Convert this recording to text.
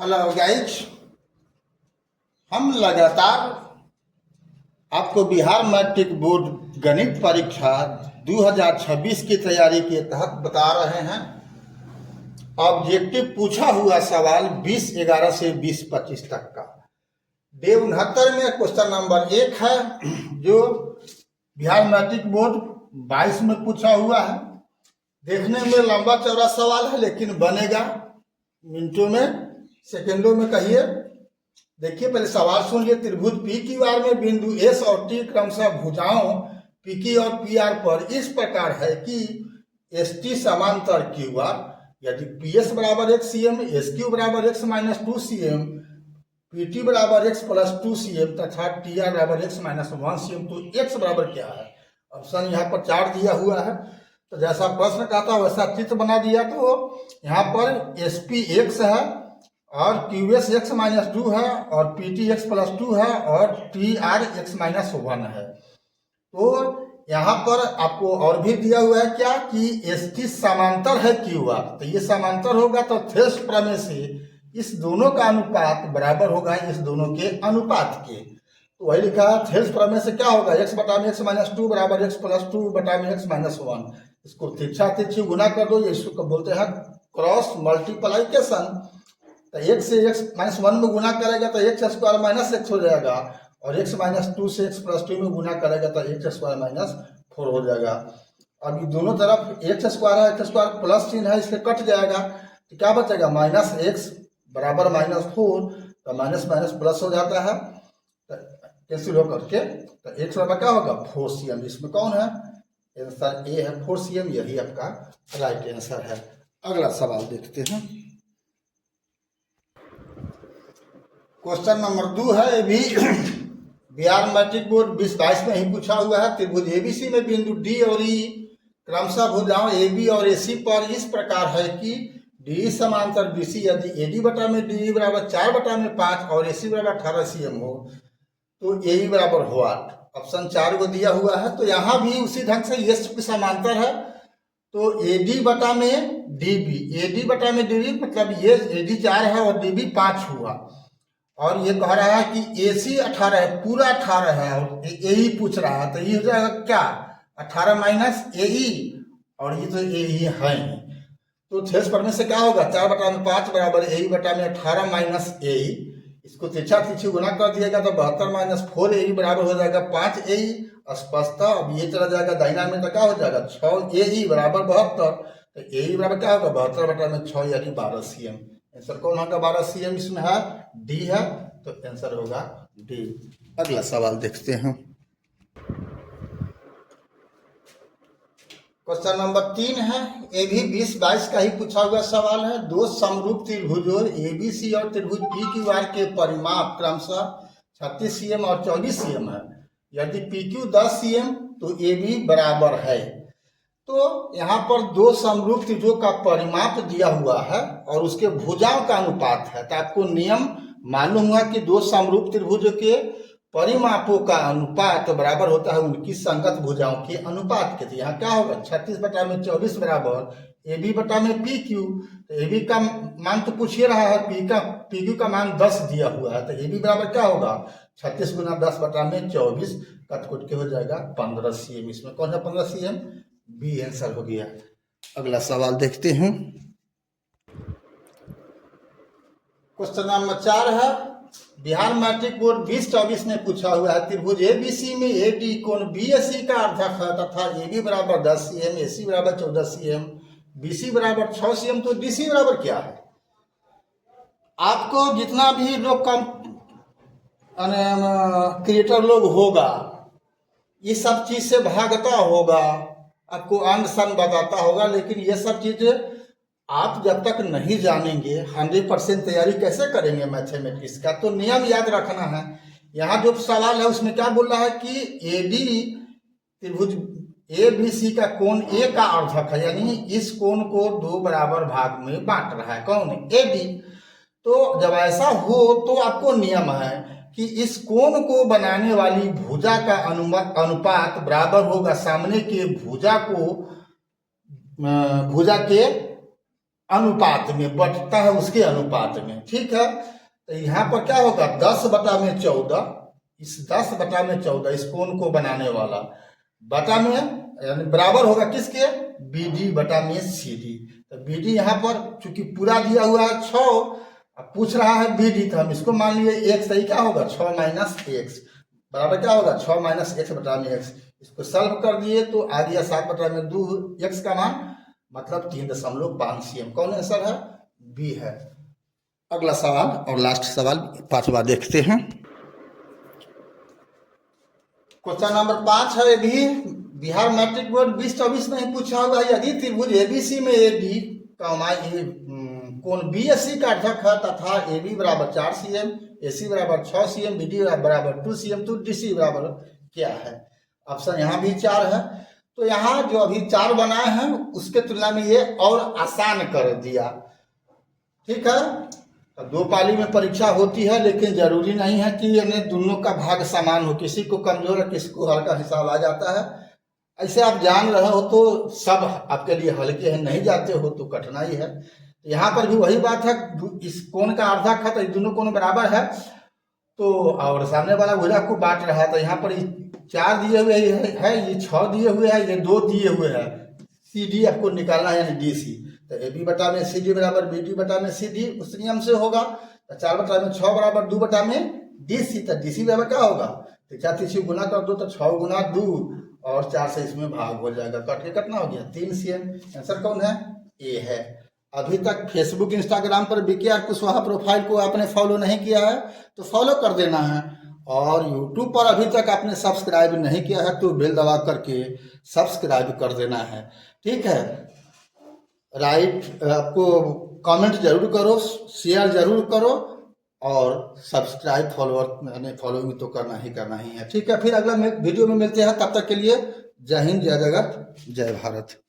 Hello guys, हम लगातार आपको बिहार मैट्रिक बोर्ड गणित परीक्षा 2026 की तैयारी के तहत बता रहे हैं। ऑब्जेक्टिव पूछा हुआ सवाल 20/11 से 20/25 तक का डे 69 में क्वेश्चन नंबर 1 है, जो बिहार मैट्रिक बोर्ड 22 में पूछा हुआ है। देखने में लंबा चौड़ा सवाल है, लेकिन बनेगा मिनटों में, सेकंडों में कहिए। देखिए, पहले सवाल सुन लिए। त्रिभुज पी क्यू आर में बिंदु एस और टी क्रमशः भुजाओं पी क्यू और पी आर पर इस प्रकार है कि एस टी समांतर क्यू आर, यदि पी एस बराबर x c m, S Q बराबर x minus 2 c m, P T बराबर एक्स प्लस 2 सी एम तथा टी आर बराबर एक्स माइनस 1 सी एम, तो एक्स बराबर क्या है? ऑप्शन यहाँ पर 4 दिया हुआ है। तो जैसा प्रश्न कहता है वैसा चित्र बना दिया। तो यहाँ पर एस पी एक्स है और क्यू एस एक्स माइनस 2 है और पी टी एक्स प्लस 2 है और टी आर एक्स माइनस 1 है। तो यहाँ पर आपको और भी दिया हुआ है क्या कि एस टी समांतर है क्यू आर, तो ये समांतर होगा तो थेल्स प्रमेय से इस दोनों का अनुपात बराबर होगा इस दोनों के अनुपात के। तो वही लिखा है, थेल्स प्रमेय से क्या होगा, एक्स बटा में एक्स माइनस 2 बराबर एक्स प्लस 2 बटा में एक्स माइनस 1। इसको तिरछा तिरछी गुना कर दो, इसको बोलते हैं क्रॉस मल्टीप्लाइकेशन। तो एक्स से एक्स माइनस 1 में गुना करेगा तो एक्स स्क्वायर माइनस एक्स हो जाएगा, और एक्स माइनस 2 से एक्स प्लस 2 में गुना करेगा तो एक्स स्क्वायर माइनस 4 हो जाएगा। अब ये दोनों तरफ एक्स स्क्वायर है, एक्स स्क्वायर प्लस चिन्ह है, इसके कट जाएगा तो क्या बचेगा, माइनस एक्स बराबर माइनस 4। तो माइनस माइनस प्लस हो जाता है, तो कैंसिल हो करके तो एक्स बराबर क्या होगा 4 सी एम। इसमें कौन है, आंसर ए है 4 सी एम, यही आपका राइट आंसर है। अगला सवाल देखते हैं। क्वेश्चन नंबर 2 है, ये भी बिहार मैट्रिक बोर्ड 2022 में ही पूछा हुआ है। त्रिभुज एबीसी में बिंदु डी और ई क्रमशः भुजाओं ए बी और ए सी पर इस प्रकार है कि डी समांतर बी सी यदि ए डी बटा में डी बराबर 4 बटा में 5 और ए सी बराबर 18 सी एम हो, तो ए बराबर हो 8। ऑप्शन 4 को दिया हुआ है। तो यहाँ भी उसी ढंग से ये समांतर है, तो ए डी बटा में डी बी, ए डी बटा में डी बी मतलब ये ए डी 4 है और डी बी 5 हुआ, और ये कह रहा है कि ए सी 18 है, पूरा 18 है, और ए ही पूछ रहा है, तो ये हो जाएगा क्या 18 माइनस ए ई, और ये तो ए ही है। तो थेल्स प्रमेय से क्या होगा, 4 बटा में 5 बराबर ए बटा में 18 माइनस ए ई। इसको तिरछा तिरछी गुना कर दिएगा तो 72 माइनस 4 ए बराबर हो जाएगा 5 ए स्पष्टता। अब ये चला जाएगा दाहिना में तो क्या हो जाएगा 6 ए बराबर 72। तो ए बराबर क्या होगा 72 बटा में 6 यानी 12 सी एम। आंसर कौन होगा 12 सी एम, इसमें है डी है, तो आंसर होगा डी। अगला सवाल देखते हैं। क्वेश्चन नंबर 3 है, ये भी 2022 का ही पूछा हुआ सवाल है। दो समरूप त्रिभुजों एबीसी और त्रिभुज पी क्यू आर के परिमाप क्रमशः 36 सीएम और 24 सीएम है। यदि पी क्यू 10 सीएम तो ए बी बराबर है। तो यहाँ पर दो समरूप त्रिभुजों का परिमाप दिया हुआ है और उसके भुजाओं का अनुपात है। तो आपको नियम मालूम हुआ कि दो समरूप त्रिभुजों के परिमापों का अनुपात बराबर होता है उनकी संगत भुजाओं के अनुपात के। तो यहाँ क्या होगा 36 बटा में 24 बराबर ए बी बटा में पी क्यू। तो ए बी का मान तो पूछ ही रहा है, पी क्यू का मान 10 दिया हुआ है, तो ए बी बराबर क्या होगा 36 गुना 10 बटा में 24, कट के हो जाएगा 15 सी एम। इसमें कौन है 15 सी एम, बी आंसर हो गया। अगला सवाल देखते हैं। क्वेश्चन नंबर 4 है, बिहार मैट्रिक बोर्ड 2024 में पूछा हुआ है। त्रिभुज एबीसी में ए डी कोण बीएससी का अर्धक है तथा ए बी बराबर 10 सी एम, ए सी बराबर 14 सी एम, बी सी बराबर 6 सी एम, तो डी सी बराबर क्या है? आपको जितना भी लोग कम क्रिएटर लोग होगा ये सब चीज से भागता होगा, आपको अंग सन बताता होगा, लेकिन ये सब चीजें आप जब तक नहीं जानेंगे 100% तैयारी कैसे करेंगे मैथमेटिक्स का? तो नियम याद रखना है। यहाँ जो सवाल है उसमें क्या बोल रहा है कि ए डी त्रिभुज ए बी सी का कोण ए का अर्धक है, यानी इस कोण को 2 बराबर भाग में बांट रहा है, कौन ए डी। तो जब ऐसा हो तो आपको नियम है कि इस कोण को बनाने वाली भुजा का अनुपात बराबर होगा सामने के भुजा के अनुपात में बटता है, उसके अनुपात में। ठीक है, तो यहाँ पर क्या होगा 10/14, इस 10/14 इस कोण को बनाने वाला बटा में यानी बराबर होगा किसके, BD बटा में CD। तो BD यहाँ पर चूंकि पूरा दिया हुआ है 6, अब पूछ रहा है BD, तो हम इसको मान लिए x, सही क्या होगा 6 - x बराबर क्या होगा 6 - x बटा में x। इसको सॉल्व कर दिए तो आ गया 7/2 x का मान, मतलब 3.5 cm। कौन आंसर है, बी है। अगला सवाल और लास्ट सवाल 5वां देखते हैं। क्वेश्चन नंबर 5 है, ये भी बिहार मैट्रिक बोर्ड 2024 में ही पूछा हुआ है। यदि त्रिभुज ABC में AD कोण BSC का अर्थक है तथा AB बराबर 4 cm, AC बराबर 6 cm, BD बराबर 2 cm, तो DC बराबर क्या है। ऑप्शन यहाँ भी 4 है। तो यहाँ जो अभी 4 बनाए हैं उसके तुलना में ये और आसान कर दिया। ठीक है, 2 पाली में परीक्षा होती है, लेकिन जरूरी नहीं है कि यानी दोनों का भाग समान हो, किसी को कमजोर है किसी को हल्का हिसाब आ जाता है। ऐसे आप जान रहे हो तो सब आपके लिए हल्के हैं, नहीं जाते हो तो कठिनाई है। यहाँ पर भी वही बात है, इस कोण का अर्धक है तो दोनों कोण बराबर है, तो और सामने वाला भुजा को बांट रहा है। तो यहाँ पर 4 दिए हुए है, ये 6 दिए हुए है, ये 2 दिए हुए है। CD आपको निकालना है यानी DC। तो AB बटा में CD बराबर BD बटा में CD उस नियम से होगा। तो 4/6 बराबर 2 बटा में DC। तो DC बराबर क्या होगा, तो 4 गुना कर दो तो 6 गुना 2 और 4 से इसमें भाग हो जाएगा, कट के कितना हो गया 3 cm। आंसर कौन है, ए है। अभी तक फेसबुक इंस्टाग्राम पर BKR कुशवाहा प्रोफाइल को आपने फॉलो नहीं किया है तो फॉलो कर देना है, और यूट्यूब पर अभी तक आपने सब्सक्राइब नहीं किया है तो बेल दबा करके सब्सक्राइब कर देना है। ठीक है, राइट, आपको कमेंट जरूर करो, शेयर जरूर करो, और सब्सक्राइब फॉलोइंग तो करना ही है। ठीक है, फिर अगला वीडियो में मिलते हैं, तब तक के लिए जय हिंद, जय जगत, जय भारत।